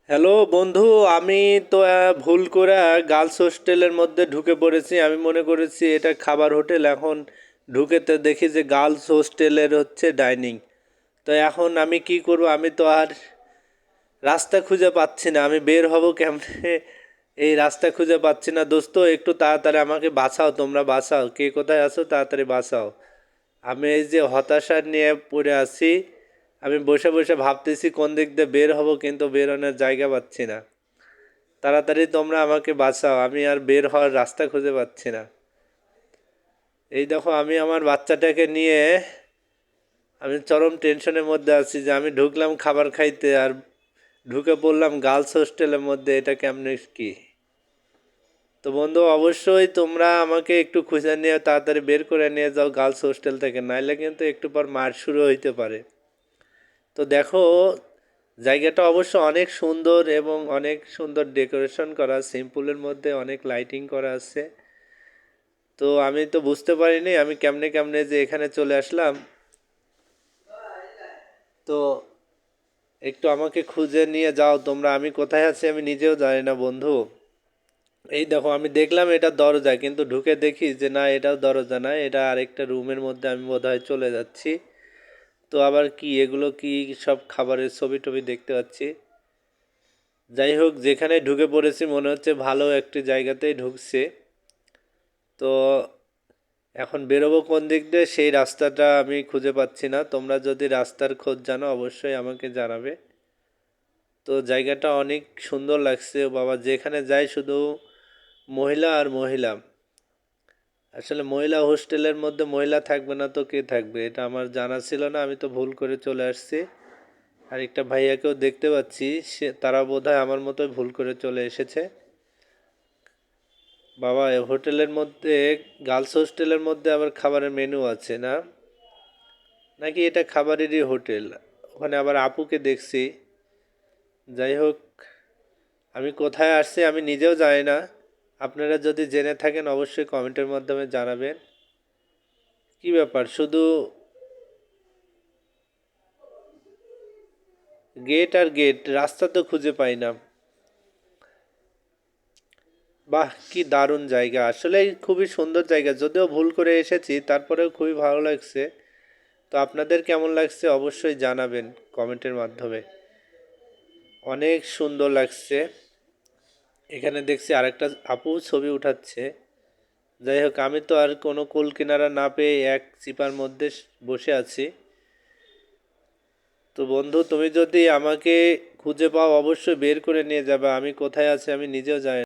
Hello বন্ধু। আমি তো ভুল করে গার্লস হোস্টেলের মধ্যে ঢুকে পড়েছি। আমি মনে করেছি এটা খাবার হোটেল, এখন ঢুকেতে দেখি যে গার্লস হোস্টেলের হচ্ছে ডাইনিং। তো এখন আমি কি করব? আমি তো আর রাস্তা খুঁজে পাচ্ছি না, আমি বের হব কেমনে? এই রাস্তা খুঁজে পাচ্ছি না দোস্ত, একটু তাড়াতাড়ি আমাকে বাঁচাও, তোমরা বাঁচাও, কে কোথায় আছো তাড়াতাড়ি বাঁচাও। আমি এই যে হতাশা নিয়ে পড়ে আছি, আমি বসে বসে ভাবতেছি কোন দিক দিয়ে বের হব, কিন্তু বেরোনোর জায়গা পাচ্ছি না। তাড়াতাড়ি তোমরা আমাকে বাঁচাও, আমি আর বের হওয়ার রাস্তা খুঁজে পাচ্ছি না। এই দেখো, আমি আমার বাচ্চাটাকে নিয়ে আমি চরম টেনশনের মধ্যে আছি যে আমি ঢুকলাম খাবার খাইতে আর ঢুকে পড়লাম গার্লস হোস্টেলের মধ্যে, এটা কেমনে কি? তো বন্ধু, অবশ্যই তোমরা আমাকে একটু খুঁজে নিয়ে তাড়াতাড়ি বের করে নিয়ে যাও গার্লস হোস্টেল থেকে, নাইলে কিন্তু একটু পর মার শুরু হইতে পারে। তো দেখো, জায়গাটা অবশ্য অনেক সুন্দর এবং অনেক সুন্দর ডেকোরেশন করা, সিম্পলের মধ্যে অনেক লাইটিং করা আছে। তো আমি তো বুঝতে পারিনি আমি কেমনে কেমনে যে এখানে চলে আসলাম। তো একটু আমাকে খুঁজে নিয়ে যাও তোমরা, আমি কোথায় আছি আমি নিজেও জানি না বন্ধু। এই দেখো, আমি দেখলাম এটা দরজা, কিন্তু ঢুকে দেখি যে না, এটাও দরজা না, এটা আরেকটা রুমের মধ্যে আমি বোধহয় চলে যাচ্ছি। তো আবার কি এগুলো, কি সব খাবারের ছবি টবি দেখতে পাচ্ছি। যাই হোক, যেখানে ঢুকে পড়েছি মনে হচ্ছে ভালো একটি জায়গাতেই ঢুকছে। তো এখন বেরোবো কোন দিক দিয়ে সেই রাস্তাটা আমি খুঁজে পাচ্ছি না। তোমরা যদি রাস্তার খোঁজ জানো অবশ্যই আমাকে জানাবে। তো জায়গাটা অনেক সুন্দর লাগছে বাবা, যেখানে যাই শুধু মহিলা আর মহিলা। আসলে মহিলা হোস্টেলের মধ্যে মহিলা থাকবে না তো কে থাকবে, এটা আমার জানা ছিল না, আমি তো ভুল করে চলে আসছি। আর একটা ভাইয়াকেও দেখতে পাচ্ছি, সে তারা বোধহয় আমার মতোই ভুল করে চলে এসেছে। বাবা, এ হোটেলের মধ্যে, গার্লস হোস্টেলের মধ্যে আবার খাবারের মেনু আছে না? নাকি এটা খাবারেরই হোটেল? ওখানে আবার আপুকে দেখছি। যাই হোক, আমি কোথায় আসছি আমি নিজেও জানি না। আপনারা যদি জেনে থাকেন অবশ্যই কমেন্টের মাধ্যমে জানাবেন। কি ব্যাপার, শুধু গেট আর গেট, রাস্তা তো খুঁজে পাই না। বাহ, কি দারুণ জায়গা, আসলে খুবই সুন্দর জায়গা, যদিও ভুল করে এসেছি তারপরেও খুবই ভালো লাগছে। তো আপনাদের কেমন লাগছে অবশ্যই জানাবেন কমেন্টের মাধ্যমে। অনেক সুন্দর লাগছে। এখানে দেখছি আরেকটা আপু ছবি উঠাচ্ছে। যাই হোক, আমি তো আর কোনো কুল কিনারা না পেয়ে এক চিপার মধ্যে বসে আছি। তো বন্ধু, তুমি যদি আমাকে খুঁজে পাও অবশ্যই বের করে নিয়ে যাবে, আমি কোথায় আছি আমি নিজেও জানি না।